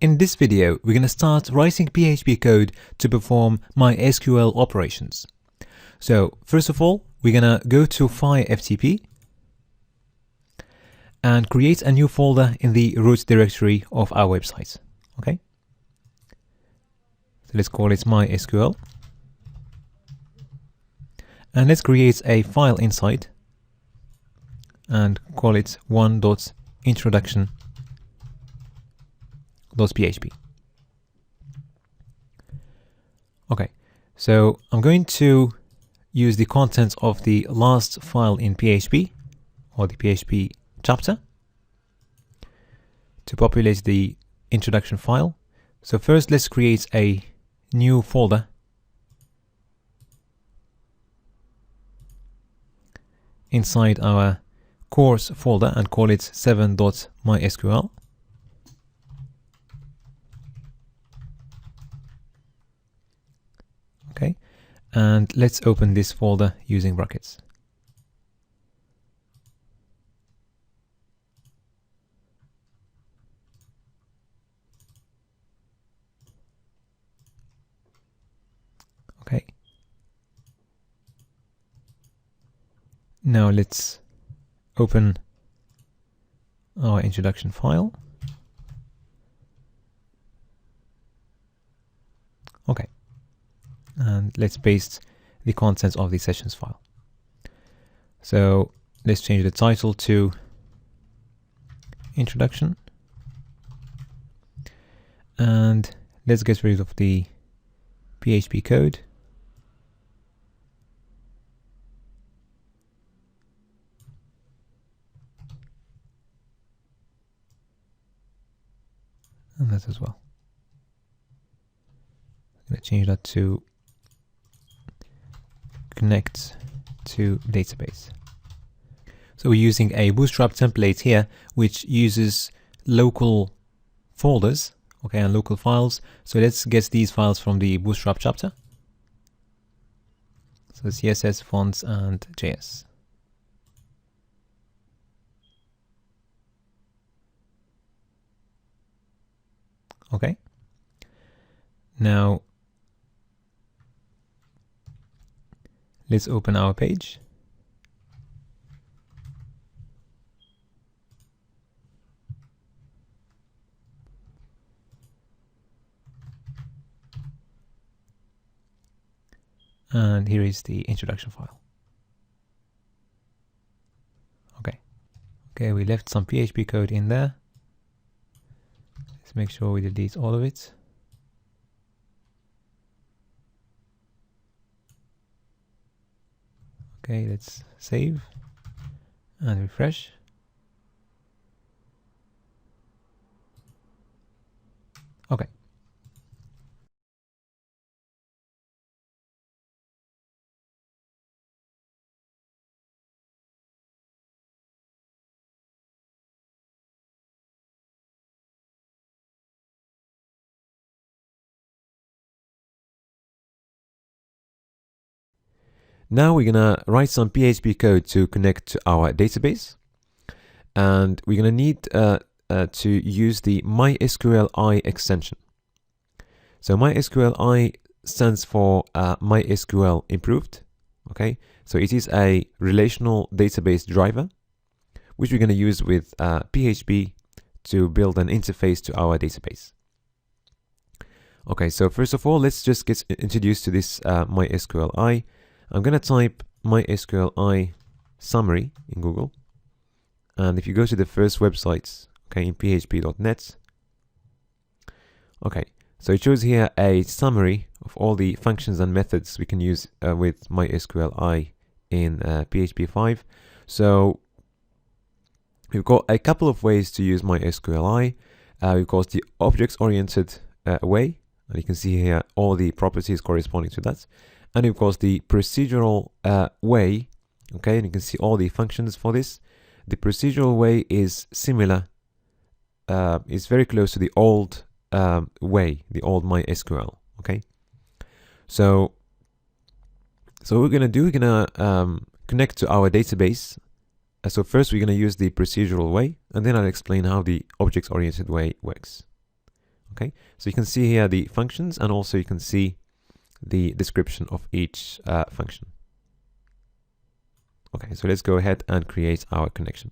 In this video, we're going to start writing PHP code to perform MySQL operations. So first of all, we're going to go to FireFTP and create a new folder in the root directory of our website. Okay. So let's call it MySQL. And let's create a file inside and call it one.introduction.php. Okay, so I'm going to use the contents of the last file in PHP or the PHP chapter to populate the introduction file. So first let's create a new folder inside our course folder and call it 7.mysql. Okay, and let's open this folder using brackets. Okay. Now let's open our introduction file. Okay. And let's paste the contents of the sessions file. So let's change the title to introduction. And let's get rid of the PHP code. And that as well. I'm going to change that to connect to database. So we're using a Bootstrap template here, which uses local folders, okay, and local files. So let's get these files from the Bootstrap chapter. So CSS, fonts, and JS. Okay. Now let's open our page. And here is the introduction file. Okay. Okay, we left some PHP code in there. Let's make sure we delete all of it. Okay, let's save and refresh. Okay. Now we're gonna write some PHP code to connect to our database, and we're gonna need to use the MySQLi extension. So MySQLi stands for MySQL Improved. Okay, so it is a relational database driver, which we're gonna use with PHP to build an interface to our database. Okay, so first of all, let's just get introduced to this MySQLi. I'm going to type MySQLi summary in Google. And if you go to the first website, okay, in php.net, okay, so it shows here a summary of all the functions and methods we can use with MySQLi in PHP 5. So we've got a couple of ways to use MySQLi. We've got the objects-oriented way, and you can see here all the properties corresponding to that. And of course the procedural way, okay, and you can see all the functions for this. The procedural way is similar, it's very close to the old way, the old MySQL, okay. So what we're gonna do, we're gonna connect to our database. So first we're gonna use the procedural way, and then I'll explain how the object-oriented way works. Okay, so you can see here the functions, and also you can see the description of each function. Okay, so let's go ahead and create our connection.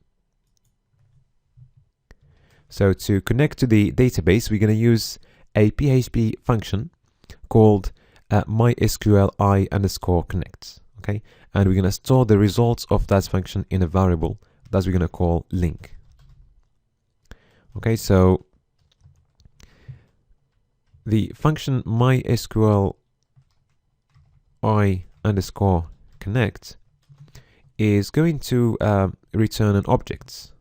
So to connect to the database, we're going to use a PHP function called mysqli_connect. Okay, and we're going to store the results of that function in a variable that we're going to call link. Okay, so the function mysqli_connect is going to return an object.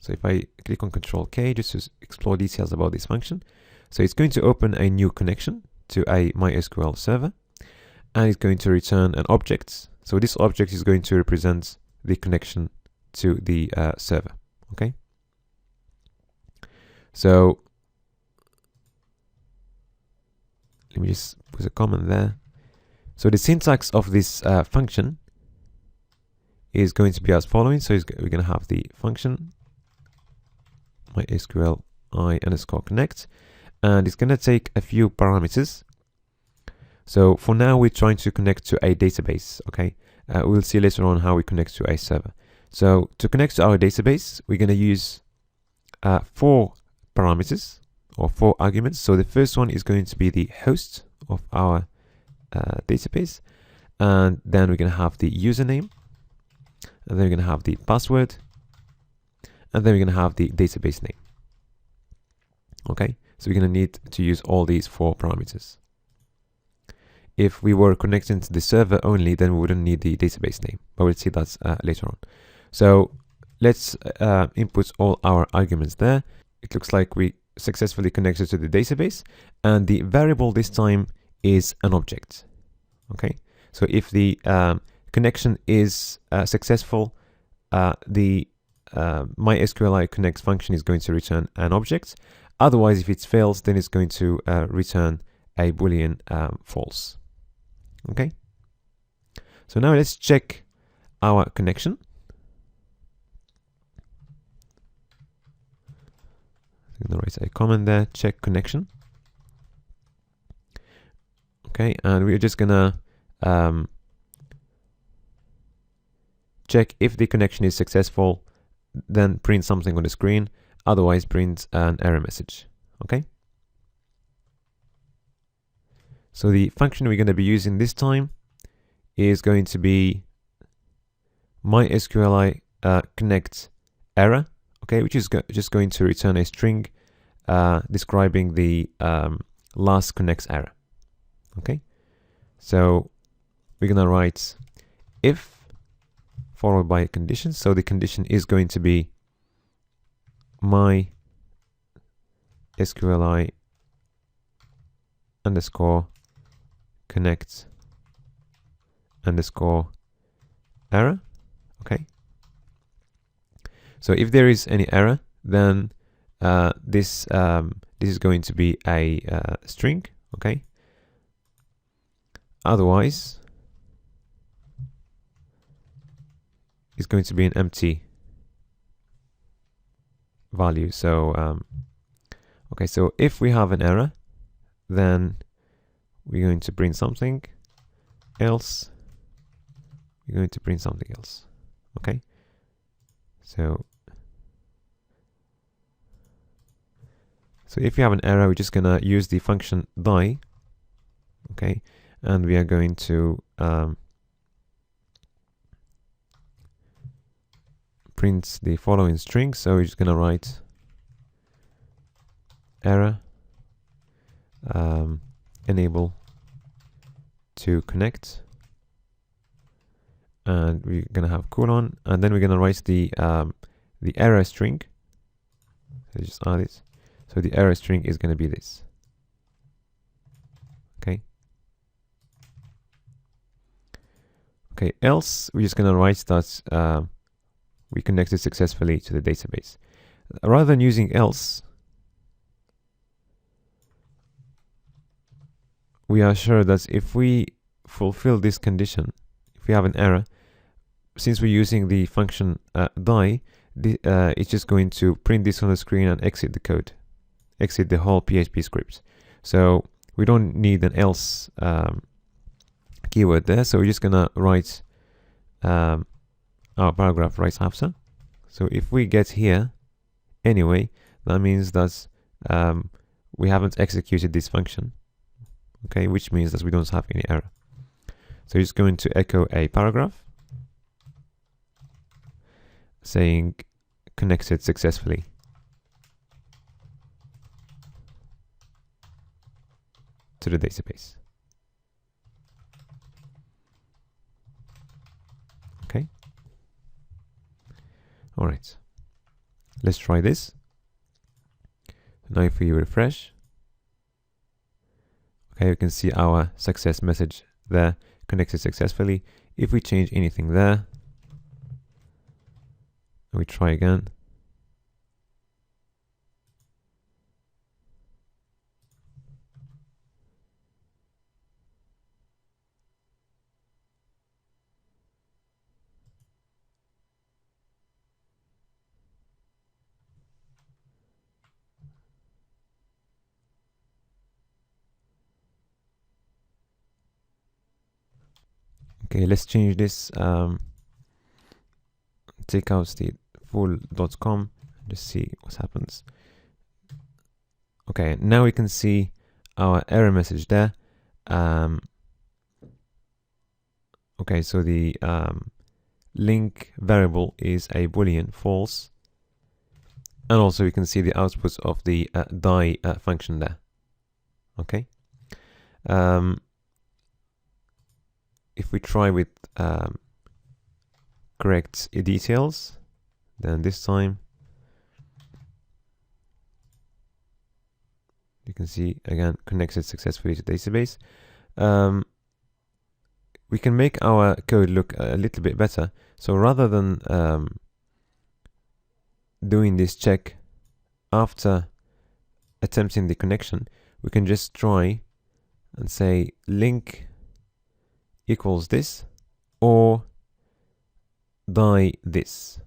So if I click on Control K just to explore details about this function, so it's going to open a new connection to a MySQL server, and it's going to return an object. So this object is going to represent the connection to the server. Okay. So let me just put a comment there. So the syntax of this function is going to be as following. So we're going to have the function mysqli_connect, and it's going to take a few parameters. So for now, we're trying to connect to a database. Okay, we'll see later on how we connect to a server. So to connect to our database, we're going to use 4 parameters or 4 arguments. So the first one is going to be the host of our database, and then we're going to have the username, and then we're going to have the password, and then we're going to have the database name. Okay, so we're going to need to use all these 4 parameters. If we were connecting to the server only, then we wouldn't need the database name, but we'll see that later on. So let's input all our arguments there. It looks like we successfully connected to the database, and the variable this time is an object. Okay, so if the connection is successful, the mysqli connect function is going to return an object. Otherwise, if it fails, then it's going to return a boolean false. Okay, so now let's check our connection. I'm going to write a comment there, check connection. Okay, and we're just gonna check if the connection is successful, then print something on the screen, otherwise print an error message. Okay, so the function we're going to be using this time is going to be mysqli connect error, okay, which is just going to return a string describing the last connects error. Okay, so we're gonna write if followed by a condition. So the condition is going to be mysqli underscore connect underscore error. Okay, so if there is any error, then this is going to be a string. Okay, otherwise it's going to be an empty value. So okay, so if we have an error, then we're going to print something else, we're going to print something else. Okay, so if you have an error, we're just gonna use the function die. Okay, and we are going to print the following string. So we're just gonna write error enable to connect, and we're gonna have colon, and then we're gonna write the error string. So just add it. So the error string is going to be this. Okay. Okay, else we're just going to write that we connected successfully to the database. Rather than using else, we are sure that if we fulfill this condition, if we have an error, since we're using the function die, it's just going to print this on the screen and exit the code. exit the whole PHP script. So we don't need an else keyword there. So we're just gonna write our paragraph right after. So if we get here anyway, that means that we haven't executed this function, okay, which means that we don't have any error. So it's going to echo a paragraph saying connected successfully to the database. Okay. All right. Let's try this. Now if we refresh, okay, you can see our success message there, connected successfully. If we change anything there, and we try again, okay, let's change this, take out the full.com, just see what happens. Okay, now we can see our error message there. Okay, so the link variable is a boolean false, and also you can see the output of the die function there. Okay. If we try with correct details, then this time you can see again connected successfully to database. We can make our code look a little bit better. So rather than doing this check after attempting the connection, we can just try and say link equals this or die this.